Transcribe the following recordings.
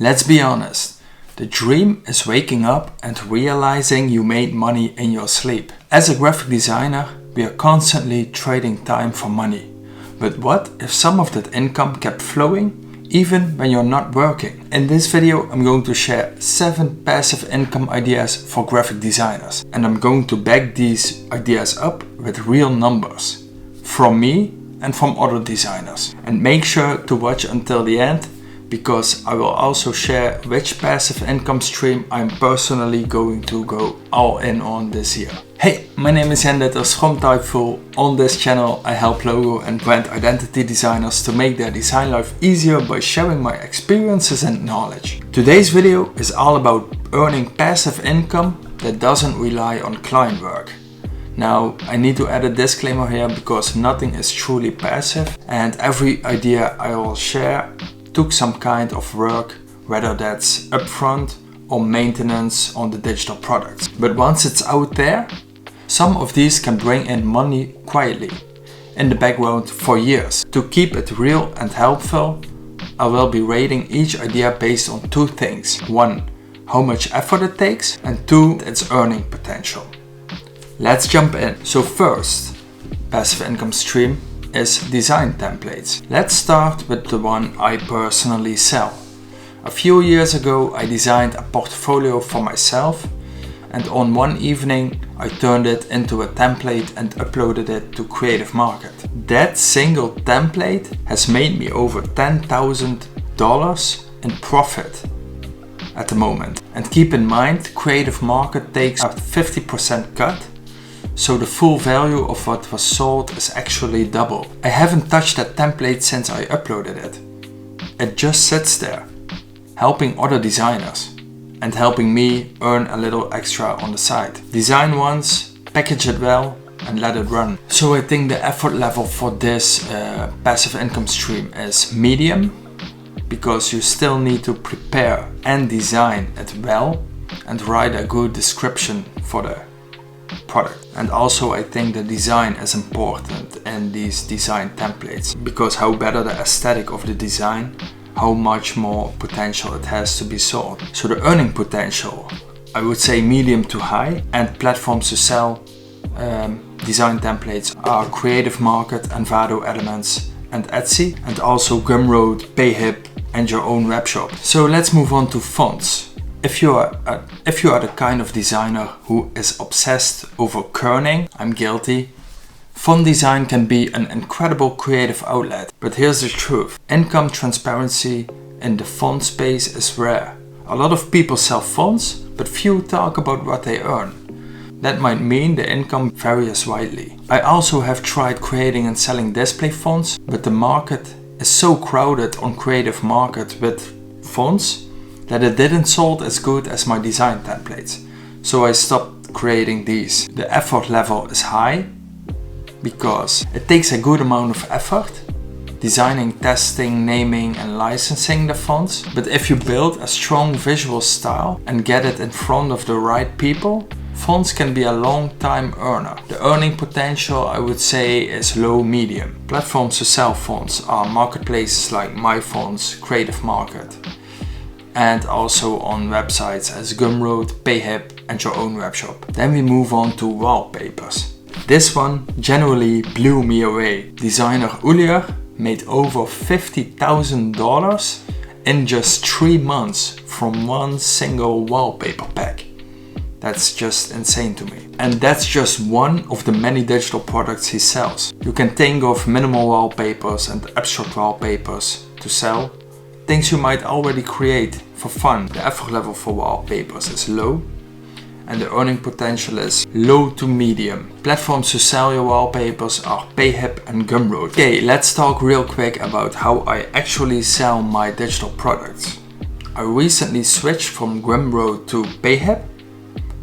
Let's be honest, the dream is waking up and realizing you made money in your sleep. As a graphic designer, we are constantly trading time for money. But what if some of that income kept flowing even when you're not working? In this video, I'm going to share 7 passive income ideas for graphic designers. And I'm going to back these ideas up with real numbers from me and from other designers. And make sure to watch until the end, because I will also share which passive income stream I'm personally going to go all in on this year. Hey, my name is Jan from Typeful. On this channel I help logo and brand identity designers to make their design life easier by sharing my experiences and knowledge. Today's video is all about earning passive income that doesn't rely on client work. Now, I need to add a disclaimer here because nothing is truly passive and every idea I will share took some kind of work, whether that's upfront or maintenance on the digital products. But once it's out there, some of these can bring in money quietly in the background for years. To keep it real and helpful, I will be rating each idea based on 2 things. 1, how much effort it takes, and 2, its earning potential. Let's jump in. So first, passive income stream is design templates. Let's start with the one I personally sell. A few years ago I designed a portfolio for myself, and on one evening I turned it into a template and uploaded it to Creative Market. That single template has made me over $10,000 in profit at the moment. And keep in mind, Creative Market takes a 50% cut, so the full value of what was sold is actually double. I haven't touched that template since I uploaded it. It just sits there, helping other designers and helping me earn a little extra on the side. Design once, package it well, and let it run. So I think the effort level for this passive income stream is medium, because you still need to prepare and design it well and write a good description for the product. And also I think the design is important in these design templates, because how better the aesthetic of the design, how much more potential it has to be sold. So the earning potential, I would say medium to high, and platforms to sell design templates are Creative Market, Envato Elements and Etsy, and also Gumroad, Payhip and your own webshop. So let's move on to fonts. If you are the kind of designer who is obsessed over kerning, I'm guilty. Font design can be an incredible creative outlet, but here's the truth. Income transparency in the font space is rare. A lot of people sell fonts, but few talk about what they earn. That might mean the income varies widely. I also have tried creating and selling display fonts, but the market is so crowded on Creative Market with fonts that it didn't sold as good as my design templates. So I stopped creating these. The effort level is high because it takes a good amount of effort designing, testing, naming and licensing the fonts. But if you build a strong visual style and get it in front of the right people, fonts can be a long time earner. The earning potential, I would say, is low medium. Platforms to sell fonts are marketplaces like MyFonts, Creative Market, and also on websites as Gumroad, Payhip and your own webshop. Then we move on to wallpapers. This one generally blew me away. Designer Ulier made over $50,000 in just 3 months from one single wallpaper pack. That's just insane to me. And that's just one of the many digital products he sells. You can think of minimal wallpapers and abstract wallpapers to sell. Things you might already create for fun. The effort level for wallpapers is low and the earning potential is low to medium. Platforms to sell your wallpapers are Payhip and Gumroad. Okay, let's talk real quick about how I actually sell my digital products. I recently switched from Gumroad to Payhip,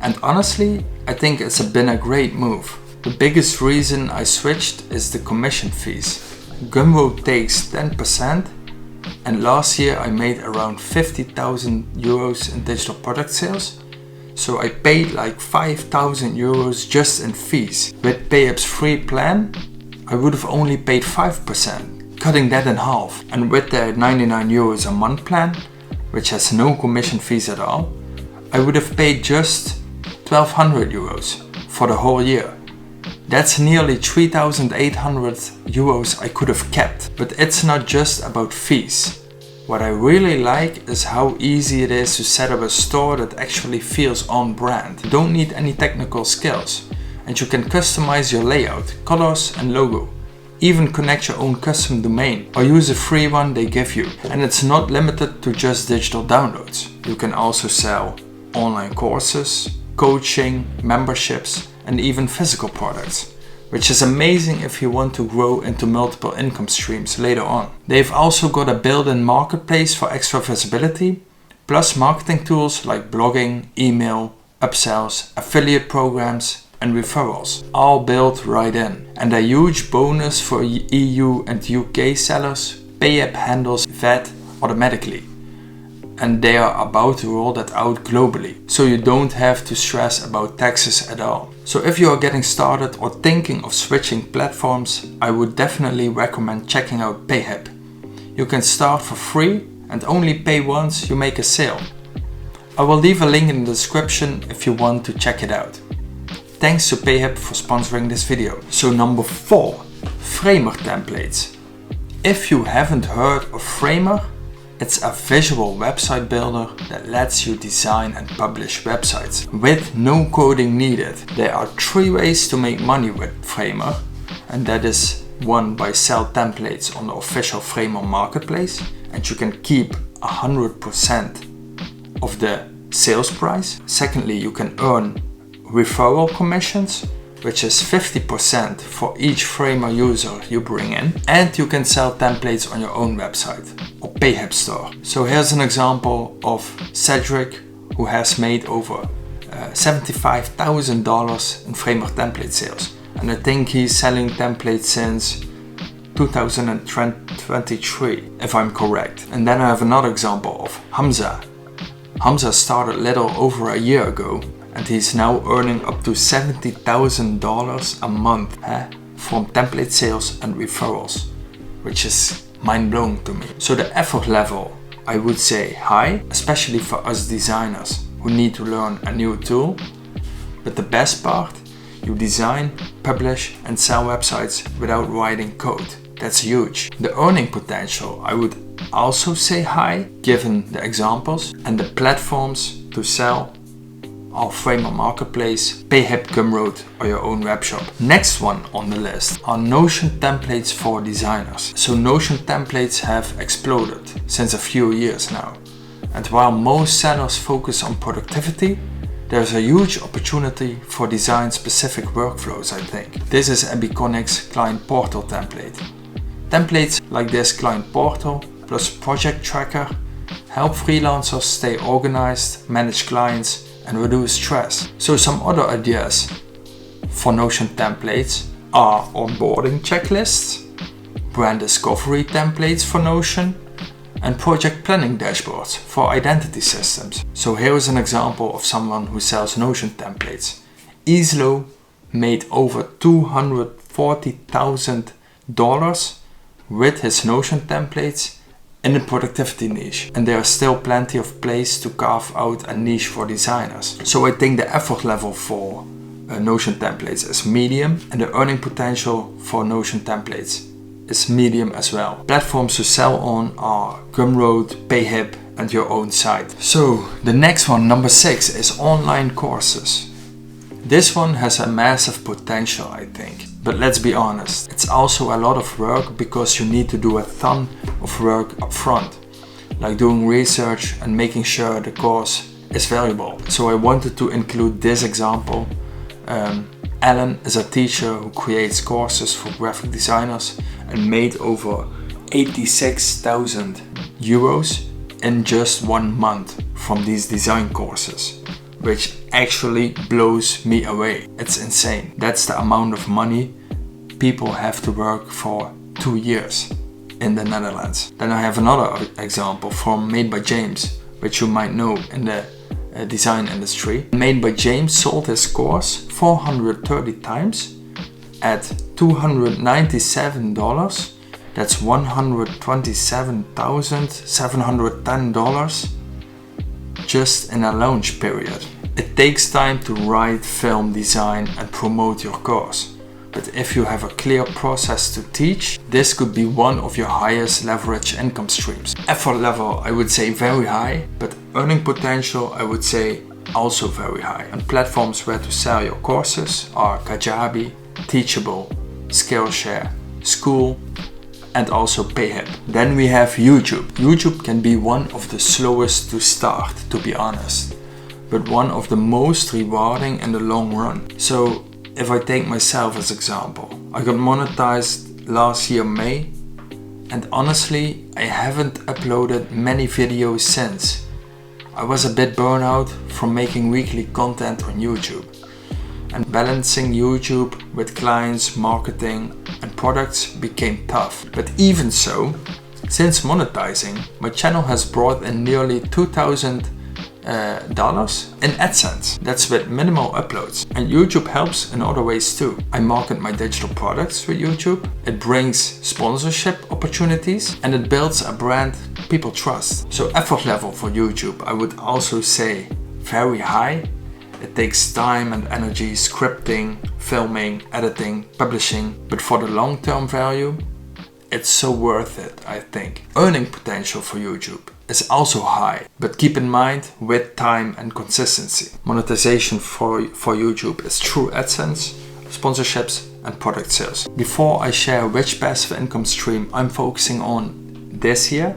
and honestly, I think it's been a great move. The biggest reason I switched is the commission fees. Gumroad takes 10%, and last year I made around 50,000 euros in digital product sales. So I paid like 5,000 euros just in fees. With Payhip's free plan, I would have only paid 5%, cutting that in half. And with their 99 euros a month plan, which has no commission fees at all, I would have paid just 1200 euros for the whole year. That's nearly 3,800 euros I could have kept. But it's not just about fees. What I really like is how easy it is to set up a store that actually feels on brand. You don't need any technical skills, and you can customize your layout, colors and logo. Even connect your own custom domain or use a free one they give you. And it's not limited to just digital downloads. You can also sell online courses, coaching, memberships and even physical products, which is amazing if you want to grow into multiple income streams later on. They've also got a built-in marketplace for extra visibility, plus marketing tools like blogging, email, upsells, affiliate programs and referrals, all built right in. And a huge bonus for EU and UK sellers, PayApp handles VAT automatically. And they are about to roll that out globally, so you don't have to stress about taxes at all. So if you are getting started or thinking of switching platforms, I would definitely recommend checking out PayApp. You can start for free and only pay once you make a sale. I will leave a link in the description if you want to check it out. Thanks to PayApp for sponsoring this video. So number 4, Framer templates. If you haven't heard of Framer, it's a visual website builder that lets you design and publish websites with no coding needed. There are 3 ways to make money with Framer, and that is 1 by sell templates on the official Framer marketplace, and you can keep 100% of the sales price. Secondly, you can earn referral commissions, which is 50% for each Framer user you bring in, and you can sell templates on your own website or PayApp store. So here's an example of Cedric, who has made over $75,000 in Framer template sales, and I think he's selling templates since 2023, if I'm correct. And then I have another example of Hamza. Hamza started little over a year ago, and he's now earning up to $70,000 a month from template sales and referrals, which is mind-blowing to me. So the effort level, I would say high, especially for us designers who need to learn a new tool. But the best part, you design, publish and sell websites without writing code. That's huge. The earning potential, I would also say high, given the examples and the platforms to sell: our Framer marketplace, PayApp, Gumroad or your own webshop. Next one on the list are Notion templates for designers. So Notion templates have exploded since a few years now. And while most sellers focus on productivity, there's a huge opportunity for design specific workflows, I think. This is Ebiconic's client portal template. Templates like this client portal plus project tracker help freelancers stay organized, manage clients and reduce stress. So some other ideas for Notion templates are onboarding checklists, brand discovery templates for Notion, and project planning dashboards for identity systems. So here is an example of someone who sells Notion templates. Islo made over $240,000 with his Notion templates in the productivity niche, and there is still plenty of place to carve out a niche for designers. So I think the effort level for Notion templates is medium, and the earning potential for Notion templates is medium as well. Platforms to sell on are Gumroad, PayApp and your own site. So the next one, number 6, is online courses. This one has a massive potential, I think. But let's be honest, it's also a lot of work because you need to do a ton of work up front, like doing research and making sure the course is valuable. So I wanted to include this example. Alan is a teacher who creates courses for graphic designers and made over 86,000 euros in just 1 month from these design courses, which actually blows me away. It's insane. That's the amount of money people have to work for 2 years in the Netherlands. Then I have another example from Made by James, which you might know in the design industry. Made by James sold his course 430 times at $297. That's $127,710 just in a launch period. It takes time to write, film, design and promote your course. But if you have a clear process to teach, this could be one of your highest leverage income streams. Effort level, I would say very high, but earning potential, I would say also very high. And platforms where to sell your courses are Kajabi, Teachable, Skillshare, School, and also Payhip. Then we have YouTube. YouTube can be one of the slowest to start, to be honest, but one of the most rewarding in the long run. So if I take myself as example, I got monetized last year May, and honestly I haven't uploaded many videos since. I was a bit burnt out from making weekly content on YouTube, and balancing YouTube with clients, marketing and products became tough. But even so, since monetizing, my channel has brought in nearly $2,000 in AdSense. That's with minimal uploads. And YouTube helps in other ways too. I market my digital products with YouTube. It brings sponsorship opportunities and it builds a brand people trust. So effort level for YouTube, I would also say very high. It takes time and energy, scripting, filming, editing, publishing, but for the long-term value, it's so worth it, I think. Earning potential for YouTube is also high, but keep in mind with time and consistency. Monetization for YouTube is through AdSense, sponsorships and product sales. Before I share which passive income stream I'm focusing on this year,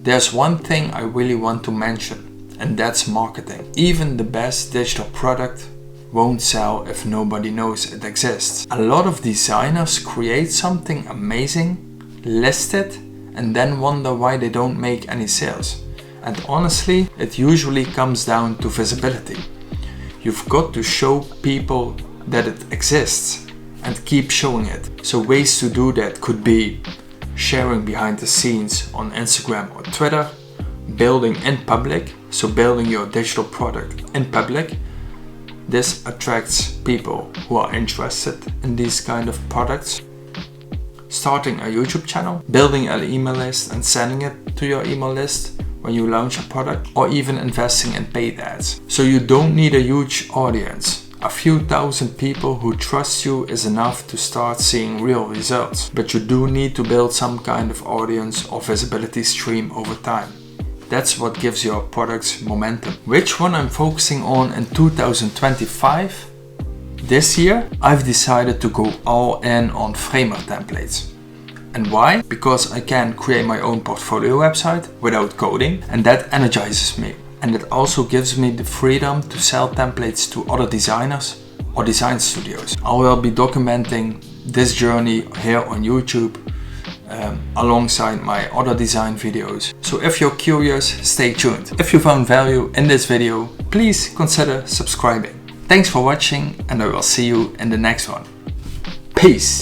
there's one thing I really want to mention, and that's marketing. Even the best digital product won't sell if nobody knows it exists. A lot of designers create something amazing, list it, and then wonder why they don't make any sales. And honestly, it usually comes down to visibility. You've got to show people that it exists and keep showing it. So ways to do that could be sharing behind the scenes on Instagram or Twitter, building in public, so building your digital product in public. This attracts people who are interested in these kind of products. Starting a YouTube channel, building an email list and sending it to your email list when you launch a product, or even investing in paid ads. So you don't need a huge audience. A few thousand people who trust you is enough to start seeing real results. But you do need to build some kind of audience or visibility stream over time. That's what gives your products momentum. Which one I'm focusing on in 2025? This year, I've decided to go all in on Framer templates. And why? Because I can create my own portfolio website without coding, and that energizes me. And it also gives me the freedom to sell templates to other designers or design studios. I will be documenting this journey here on YouTube alongside my other design videos. So if you're curious, stay tuned. If you found value in this video, please consider subscribing. Thanks for watching, and I will see you in the next one. Peace!